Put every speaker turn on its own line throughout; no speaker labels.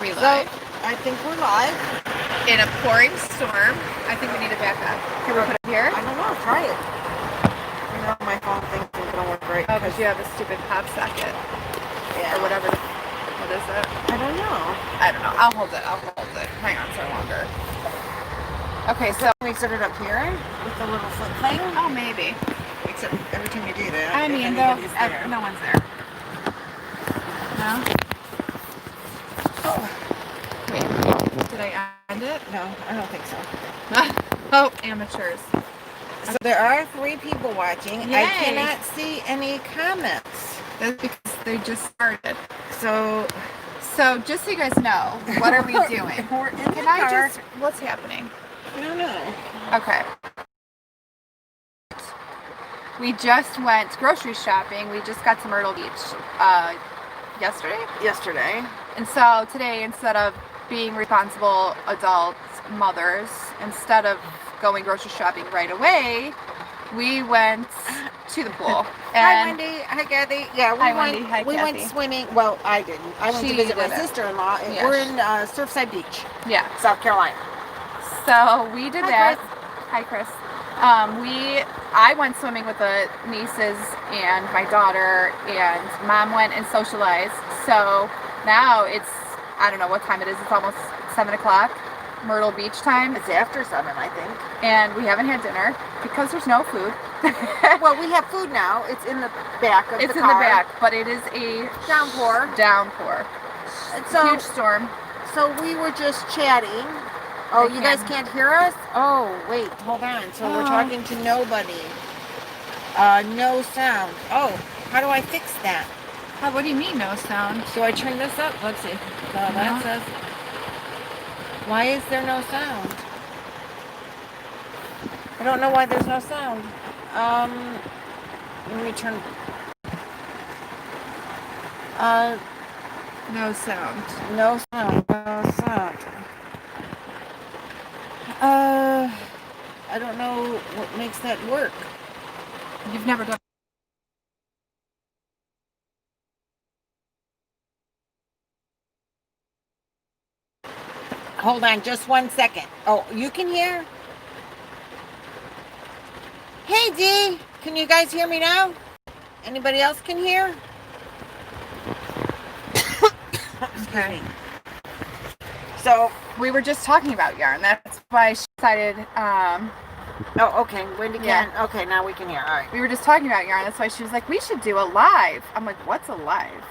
we live?
I think we're live.
In a pouring storm. I think we need to back up. Can we put it here?
I don't know. Try it. You know, my phone thinks it's going to work right.
Oh, because you have a stupid pop socket.
Yeah.
Or whatever. What is it?
I don't know.
I don't know. I'll hold it. Hang on so longer. Okay, so
we set it up here with the little flip thing.
Oh, maybe.
Except every time you do that,
I mean, no one's there. No?
Oh.
Wait, did I end it?
No, I don't think so.
Oh, amateurs.
So there are 3 people watching.
Yay.
I cannot see any comments.
That's because they just started.
So
just so you guys know, what are we doing?
We're in the car.
What's happening?
I don't know.
Okay. We just went grocery shopping. We just got to Myrtle Beach yesterday. And so today, instead of being responsible adult mothers, instead of going grocery shopping right away, we went to the pool.
Hi, Wendy. Hi, Kathy. Yeah, we went
Kathy.
Swimming. Well, I didn't. I went to visit my sister-in-law.
Yeah,
we're in Surfside Beach.
Yeah.
South Carolina.
So we did that.
Chris.
Hi, Chris. I went swimming with the nieces and my daughter, and Mom went and socialized. So now it's, I don't know what time it is. It's almost 7 o'clock, Myrtle Beach time.
It's after 7, I think.
And we haven't had dinner because there's no food.
Well, we have food now. It's in the back of the car.
It's in the back, but it is a
downpour.
It's a huge storm.
So we were just chatting. Oh, you guys can't hear us? Oh, wait, hold on. So we're talking to nobody. No sound. Oh, how do I fix that?
What do you mean, no sound?
Do I turn this up? Let's see. That says... Why is there no sound? I don't know why there's no sound. Let me turn...
No sound.
No sound. No sound. I don't know what makes that work.
You've never done.
Hold on just 1 second. Oh, you can hear? Hey, Dee. Can you guys hear me now? Anybody else can hear?
Okay.
So
we were just talking about yarn. That's why she decided.
Oh, okay. Wendy can. Yeah. Okay, now we can hear. All right.
We were just talking about yarn. That's why she was like, "We should do a live." I'm like, "What's a live?"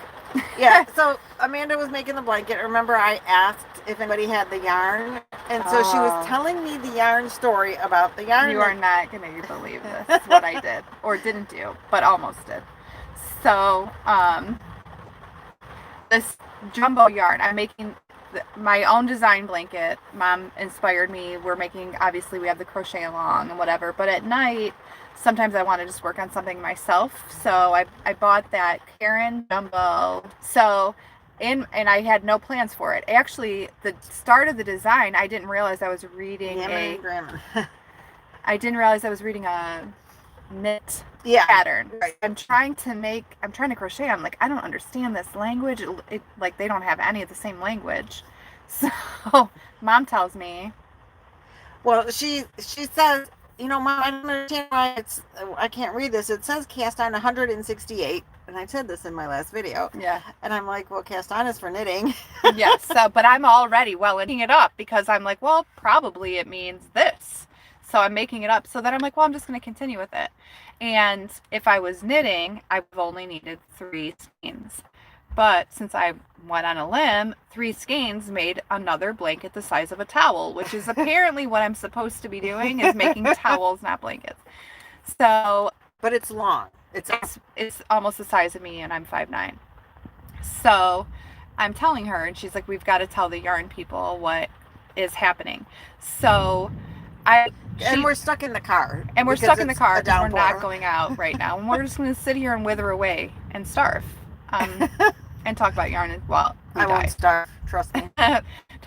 Yeah. So Amanda was making the blanket. Remember, I asked if anybody had the yarn, and so she was telling me the yarn story about the yarn.
You are not going to believe this. What I did or didn't do, but almost did. So, this jumbo yarn. I'm making my own design blanket. Mom inspired me. Obviously we have the crochet along and whatever, but at night sometimes I want to just work on something myself. So I bought that Karen jumbo. So and I had no plans for it. Actually, the start of the design, I didn't realize I was reading I didn't realize I was reading a knit pattern.
Right.
I'm trying to crochet. I'm like, I don't understand this language. Like they don't have any of the same language. So Mom tells me,
well, she says, you know, Mom, I don't understand why I can't read this. It says cast on 168, and I said this in my last video.
Yeah.
And I'm like, well, cast on is for knitting.
Yeah. So, but I'm already knitting it up because I'm like, well, probably it means this. So I'm making it up. So then I'm like, well, I'm just going to continue with it. And if I was knitting, I would have only needed 3 skeins. But since I went on a limb, 3 skeins made another blanket the size of a towel, which is apparently what I'm supposed to be doing, is making towels, not blankets. So,
but it's long. It's
almost the size of me, and I'm 5'9". So I'm telling her, and she's like, we've got to tell the yarn people what is happening. So
and we're stuck in the car.
And we're stuck in the car because we're not going out right now. And we're just going to sit here and wither away and starve. And talk about yarn while we die.
I won't starve, trust me.
Talk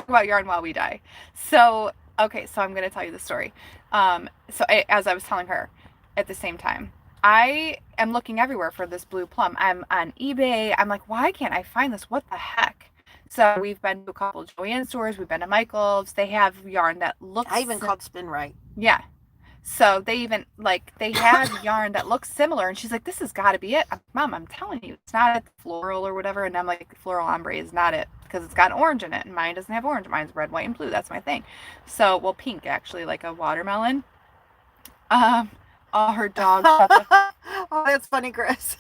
about yarn while we die. So, okay, so I'm going to tell you the story. As I was telling her at the same time, I am looking everywhere for this blue plum. I'm on eBay. I'm like, why can't I find this? What the heck? So we've been to a couple of Joann stores. We've been to Michael's. They have yarn that looks.
I even called Spin Right.
Yeah. So they even they had yarn that looks similar, and she's like, "This has got to be it." Mom, I'm telling you, it's not a floral or whatever. And I'm like, "Floral ombre is not it because it's got orange in it, and mine doesn't have orange. Mine's red, white, and blue. That's my thing." So, well, pink actually, like a watermelon. Her dog.
Oh, that's funny, Chris.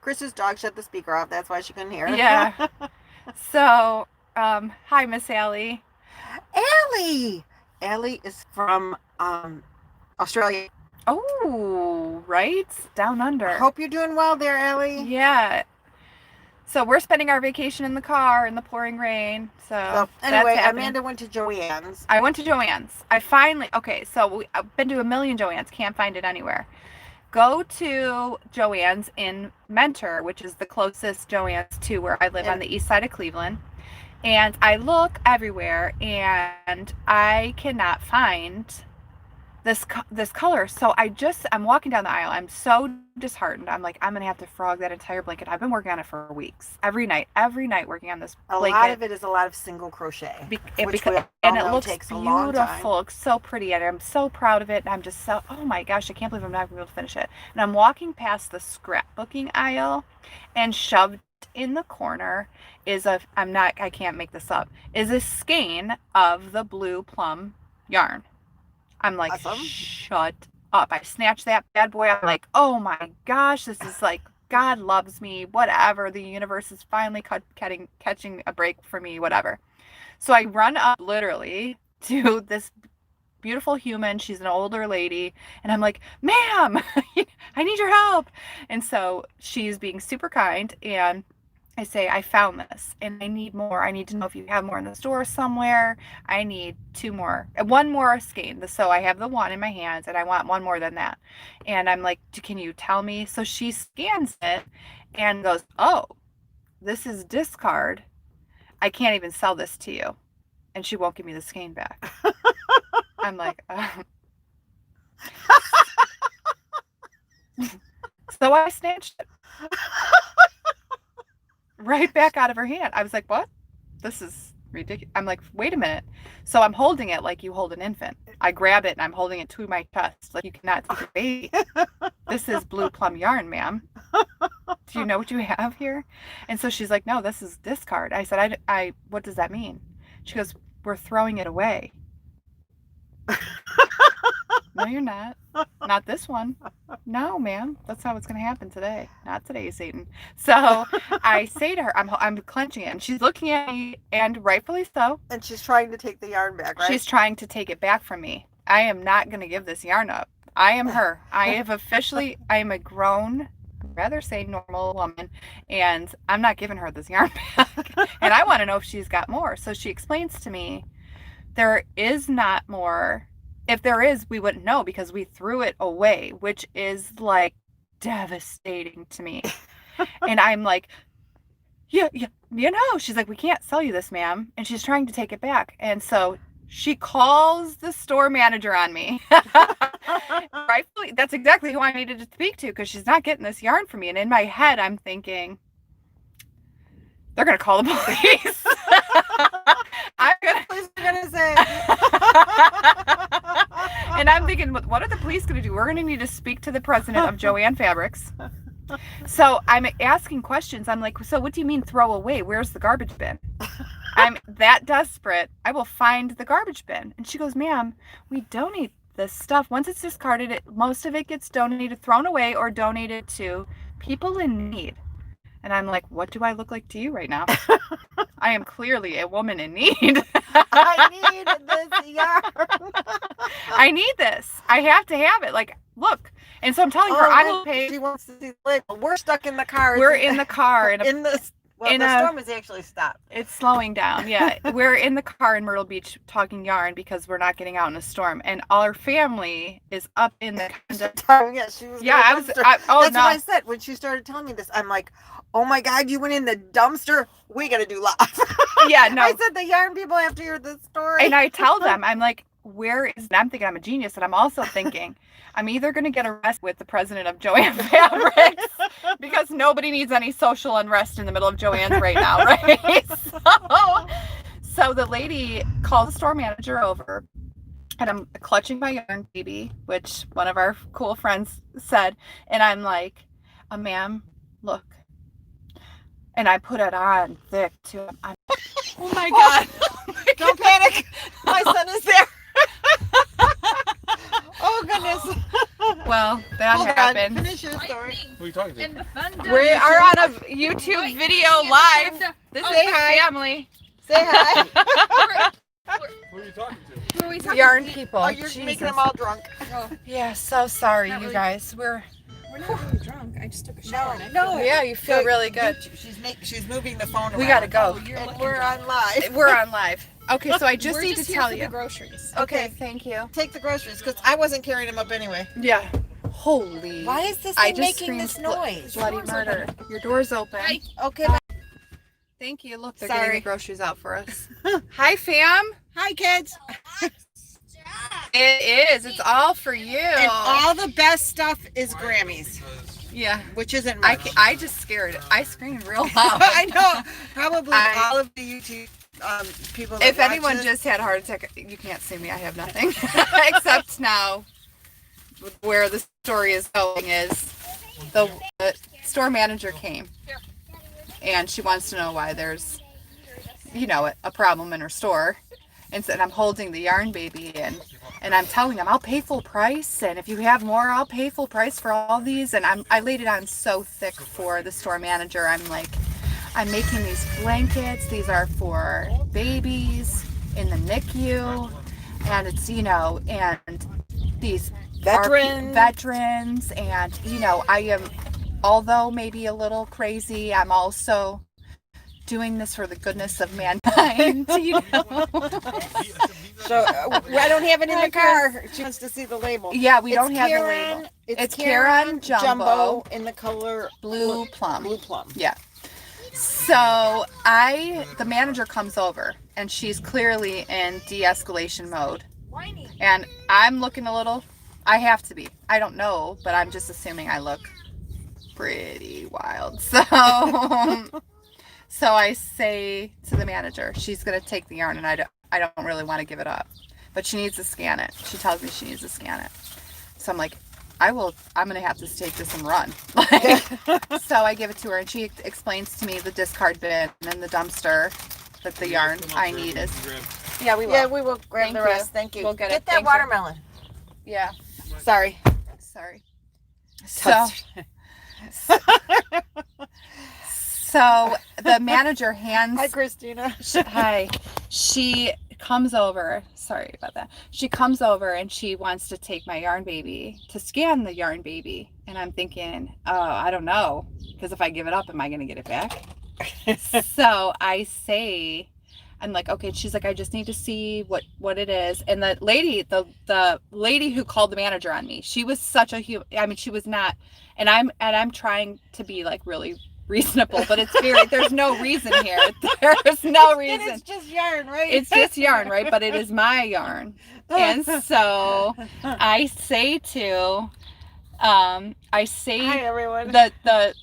Chris's dog shut the speaker off. That's why she couldn't hear.
Yeah. So, hi, Miss Allie.
Allie is from Australia.
Oh, right? Down under.
I hope you're doing well there, Allie.
Yeah. So we're spending our vacation in the car in the pouring rain. So
anyway, Amanda went to Joann's.
I went to Joann's. I've been to a million Joann's. Can't find it anywhere. Go to Joann's in Mentor, which is the closest Joann's to where I live on the east side of Cleveland. And I look everywhere, and I cannot find this color. So I'm walking down the aisle. I'm so disheartened. I'm like, I'm gonna have to frog that entire blanket. I've been working on it for weeks, every night working on this blanket.
A lot of it is a lot of single crochet,
it looks beautiful. It's so pretty, and I'm so proud of it. And I'm just oh my gosh, I can't believe I'm not gonna be able to finish it. And I'm walking past the scrapbooking aisle, and shoved in the corner is I can't make this up, is a skein of the blue plum yarn. I'm like, awesome. Shut up. I snatched that bad boy. I'm like, oh my gosh, this is like, God loves me, whatever. The universe is finally catching a break for me, whatever. So I run up literally to this beautiful human. She's an older lady. And I'm like, ma'am, I need your help. And so she's being super kind. And I say, I found this and I need more. I need to know if you have more in the store somewhere. I need one more skein. So I have the one in my hands and I want one more than that. And I'm like, can you tell me? So she scans it and goes, oh, this is discard. I can't even sell this to you. And she won't give me the skein back. I'm like, So I snatched it. Right back out of her hand. I was like, what? This is ridiculous. I'm like, wait a minute. So I'm holding it like you hold an infant. I grab it and I'm holding it to my chest. Like, you cannot take a baby. This is blue plum yarn, ma'am. Do you know what you have here? And so she's like, no, this is discard. I said, I what does that mean? She goes, we're throwing it away. No, you're not. Not this one. No, ma'am. That's how it's going to happen today. Not today, Satan. So I say to her, I'm clenching it, and she's looking at me, and rightfully so.
And she's trying to take the yarn back, right?
She's trying to take it back from me. I am not going to give this yarn up. I am her. I am a grown, rather say normal woman, and I'm not giving her this yarn back. And I want to know if she's got more. So she explains to me, there is not more. If there is, we wouldn't know because we threw it away, which is like devastating to me. And I'm like, yeah, she's like, we can't sell you this, ma'am. And she's trying to take it back. And so she calls the store manager on me. Rightfully, that's exactly who I needed to speak to because she's not getting this yarn from me. And in my head, I'm thinking, they're going to call the police. And I'm thinking, what are the police going to do? We're going to need to speak to the president of Joann Fabrics. So I'm asking questions. I'm like, so what do you mean throw away? Where's the garbage bin? I'm that desperate. I will find the garbage bin. And she goes, ma'am, we donate this stuff. Once it's discarded, most of it gets donated, thrown away, or donated to people in need. And I'm like, what do I look like to you right now? I am clearly a woman in need.
I need this yarn.
I need this. I have to have it. Like, look. And so I'm telling her, I will pay.
She wants to see the label. We're stuck in the car.
We're in the car.
The storm has actually stopped.
It's slowing down. Yeah. We're in the car in Myrtle Beach talking yarn because we're not getting out in a storm. And all our family is up in the
That's what I said when she started telling me this. I'm like, oh my God, you went in the dumpster. We got to do live.
Yeah, no.
I said the yarn people have to hear this story.
And I tell them, I'm like, I'm thinking I'm a genius. And I'm also thinking, I'm either going to get arrested with the president of Joann Fabrics because nobody needs any social unrest in the middle of Joann's right now, right? So the lady called the store manager over, and I'm clutching my yarn baby, which one of our cool friends said, and I'm like, ma'am, look. And I put it on thick too. Oh my God.
Don't panic. My son is there. Oh goodness.
Well, that
Hold
happened.
on. Finish your story.
Who are you talking to?
We are on a YouTube video live. This
Say
is the
hi.
family.
Say hi.
Who are you talking to?
Who are we talking Yarn people.
Oh, you're making them all drunk.
Yeah, so sorry,
Not
you
really.
guys.
We're not really drunk. I just took a shower. and I
No.
feel
Yeah, you feel really good.
She's moving the phone around.
We gotta go.
Oh, you're
And
looking
we're
drunk.
on live.
We're on live. Okay, so I just
We're
need
just
to
here
tell
for
you.
the groceries.
Okay,
Okay.
thank you.
Take the groceries because I wasn't carrying them up anyway.
Yeah. Holy.
Why is this
I
thing
just
making this
screamed
noise?
bloody
Door's
murder. Your door's open.
Hi.
Okay. Bye.
Thank you. Look, they're getting
Sorry.
the groceries out for us. Hi, fam.
Hi, kids.
It is. It's all for you.
And all the best stuff is Grammy's,
Yeah.
which isn't
I,
much.
I just scared. I screamed real loud.
I know. Probably
I-
all of the YouTube people. That
If
watch
anyone
this,
just had a heart attack, you can't see me. I have nothing. Except now, where the story is going is the store manager came. And she wants to know why there's, a problem in her store. And so I'm holding the yarn baby and I'm telling them I'll pay full price, and if you have more I'll pay full price for all these. And I laid it on so thick for the store manager. I'm like, I'm making these blankets. These are for babies in the NICU, and it's and these
Veterans.
are veterans, and I am, although maybe a little crazy, I'm also doing this for the goodness of mankind.
So I don't have it in the car. She wants to see the label.
Yeah, we don't
It's
have the
Karen-
label.
It's
Karen
Karen
Jumbo
in the color
Blue plum.
Blue plum.
Yeah. So the manager comes over, and she's clearly in de-escalation mode. And I'm looking a little, I have to be. I don't know, but I'm just assuming I look pretty wild. So I say to the manager, she's going to take the yarn, and I don't really want to give it up, but she needs to scan it. She tells me she needs to scan it. So I'm like, I'm going to have to take this and run. So I give it to her, and she explains to me the discard bin and the dumpster that the yarn I need is. Yeah, we will.
Yeah, we will grab
Thank
the
you.
rest. Thank you.
We'll get
Get
it.
that
Thank you.
watermelon.
Yeah.
Sorry.
Sorry. So the manager hands.
Hi, Christina.
Hi. She comes over. Sorry about that. She comes over and she wants to take my yarn baby to scan the yarn baby. And I'm thinking, oh, I don't know. Because if I give it up, am I going to get it back? So I say, I'm like, okay. She's like, I just need to see what it is. And the lady who called the manager on me, she was such a she was not. And I'm trying to be like really reasonable, but there's no reason here. There's no reason.
And it's just yarn, right?
It's just yarn, right? But it is my yarn. And so I say
Hi, everyone.
the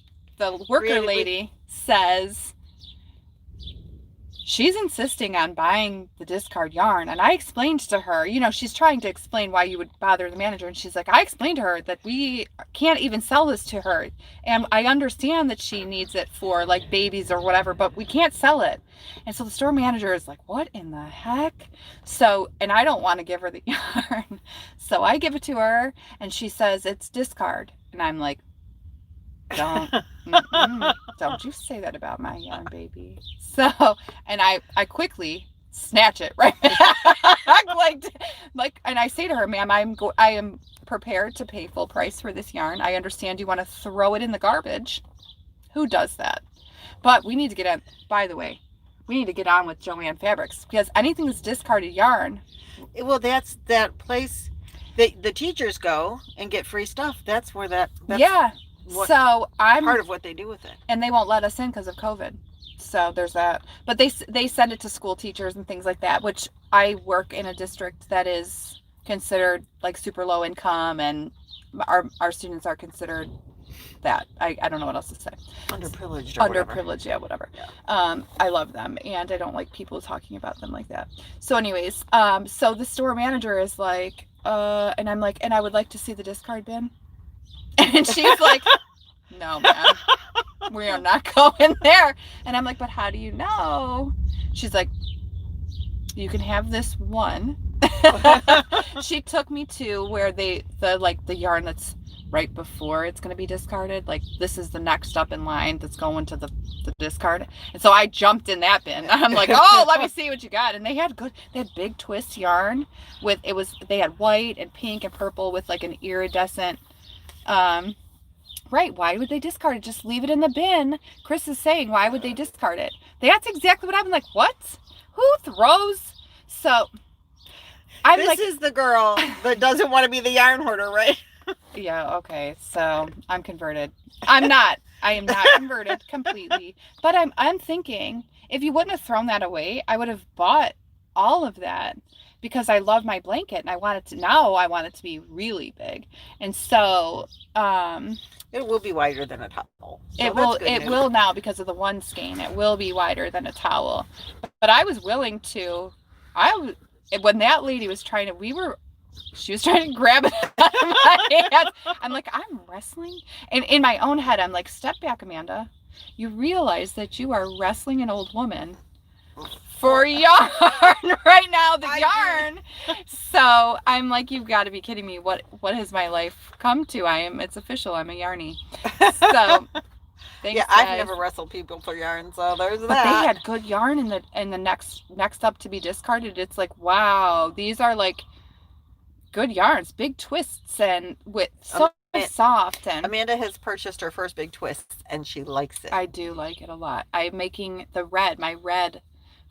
worker
Really?
lady says she's insisting on buying the discard yarn. And I explained to her, she's trying to explain why you would bother the manager. And she's like, I explained to her that we can't even sell this to her. And I understand that she needs it for like babies or whatever, but we can't sell it. And so the store manager is like, what in the heck? So, and I don't want to give her the yarn. So I give it to her, and she says it's discard. And I'm like, don't you say that about my yarn baby. So, and I quickly snatch it right back. And I say to her, ma'am, I am prepared to pay full price for this yarn. I understand you want to throw it in the garbage. Who does that? But we need to get on, by the way, we need to get on with Joanne Fabrics, because anything that's discarded yarn.
Well, that's that place that the teachers go and get free stuff. That's where that's
Yeah. So I'm
part of what they do with it.
And they won't let us in because of COVID. So there's that. But they send it to school teachers and things like that, which I work in a district that is considered like super low income, and our students are considered that. I don't know what else to say.
Underprivileged or whatever.
Underprivileged, yeah, whatever.
Yeah.
I love them, and I don't like people talking about them like that. So anyways, so the store manager is like, and I'm like, and I would like to see the discard bin. And she's like, no, man, we are not going there. And I'm like, but how do you know? She's like, you can have this one. She took me to where the yarn that's right before it's going to be discarded. Like, this is the next up in line that's going to the discard. And so I jumped in that bin. I'm like, oh, let me see what you got. And they had big twist yarn they had white and pink and purple with like an iridescent, right. Why would they discard it? Just leave it in the bin. Chris is saying, why would they discard it? That's exactly what I'm like. What? Who throws? So
This is the girl that doesn't want to be the yarn hoarder, right?
Yeah, okay. So I'm converted. I'm not. I am not converted completely. But I'm thinking, if you wouldn't have thrown that away, I would have bought all of that because I love my blanket and I want it to be really big. And so
it will be wider than a towel. So
it will now because of the one skein. It will be wider than a towel. But I was willing to when that lady was trying to she was trying to grab it out of my hands. I'm like, I'm wrestling. And in my own head, I'm like, step back, Amanda. You realize that you are wrestling an old woman for yarn right now, the yarn. So I'm like, you've got to be kidding me. What has my life come to? It's official. I'm a yarnie. So thanks,
I've never wrestled people for yarn, so there's that.
But they had good yarn in the next up to be discarded. It's like, wow, these are like good yarns, big twists, and with so soft. And
Amanda has purchased her first big twist, and she likes it.
I do like it a lot. I'm making my red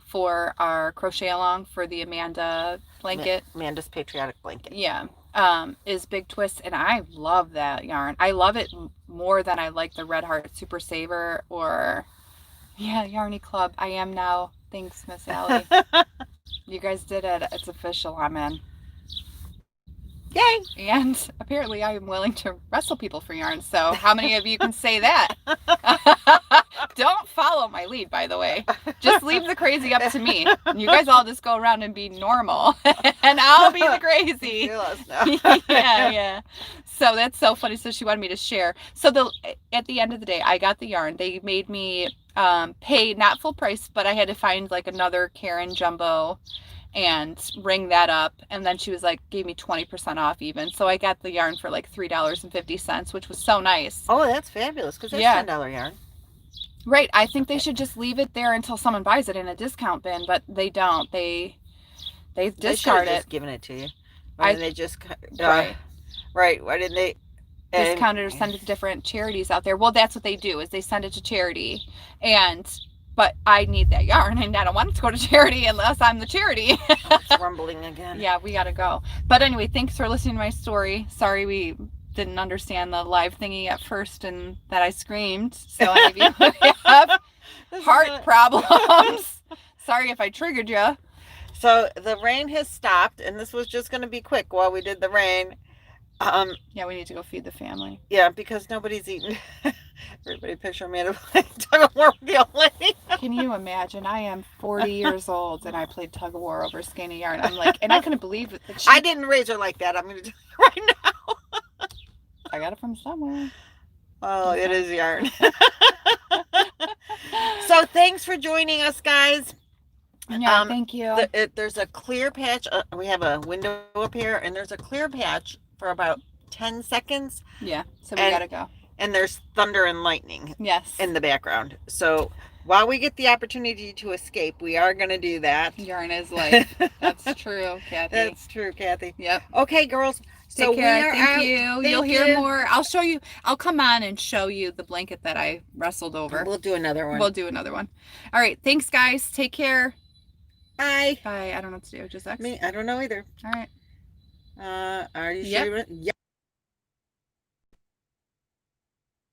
for our crochet along for the Amanda blanket.
Amanda's patriotic blanket.
Yeah. Is big twist, and I love that yarn. I love it more than I like the Red Heart Super Saver or Yarny Club. I am now. Thanks, Miss Allie. You guys did it. It's official. I'm in.
Yay!
And apparently I am willing to wrestle people for yarn. So how many of you can say that? Don't follow my lead, by the way. Just leave the crazy up to me. You guys all just go around and be normal. And I'll be the crazy. Yeah. So that's so funny. So she wanted me to share. So at the end of the day, I got the yarn. They made me pay not full price, but I had to find like another Karen Jumbo and ring that up, and then she was like, gave me 20% off even. So I got the yarn for like $3.50, which was so nice.
Oh, that's fabulous, because that's $10 yarn.
Right. I think they should just leave it there until someone buys it in a discount bin, but they don't. They discard it.
Just giving it to you. Why didn't they just
right.
Why didn't they
discount it or send it to different charities out there? Well, that's what they do, is they send it to charity, but I need that yarn, and I don't want it to go to charity unless I'm the charity.
It's rumbling again.
Yeah, we gotta go. But anyway, thanks for listening to my story. Sorry we didn't understand the live thingy at first and that I screamed. So any of you have heart problems. Sorry if I triggered you.
So the rain has stopped, and this was just going to be quick while we did the rain.
Yeah, we need to go feed the family.
Yeah, because nobody's eating. Everybody picture me playing tug of war with the old lady.
Can you imagine? I am 40 years old and I played tug of war over skein of yarn. I'm like, and I couldn't believe it.
I didn't raise her like that. I'm going to tell you right now.
I got it from somewhere.
Oh, it is yarn. So thanks for joining us, guys.
Yeah, thank you.
There's a clear patch. We have a window up here, and there's a clear patch for about 10 seconds.
Yeah, so we gotta go.
And there's thunder and lightning.
Yes.
In the background. So while we get the opportunity to escape, we are going to do that.
Yarn is life. That's true, Kathy.
That's true, Kathy.
Yep.
Okay, girls. So
Take care.
We are
Thank
out.
you.
Thank
You'll hear more. I'll come on and show you the blanket that I wrestled over.
We'll do another one.
We'll do another one. All right. Thanks, guys. Take care.
Bye.
Bye. I don't know what to do. Just X.
I don't know either.
All right.
Are you sure? Yep.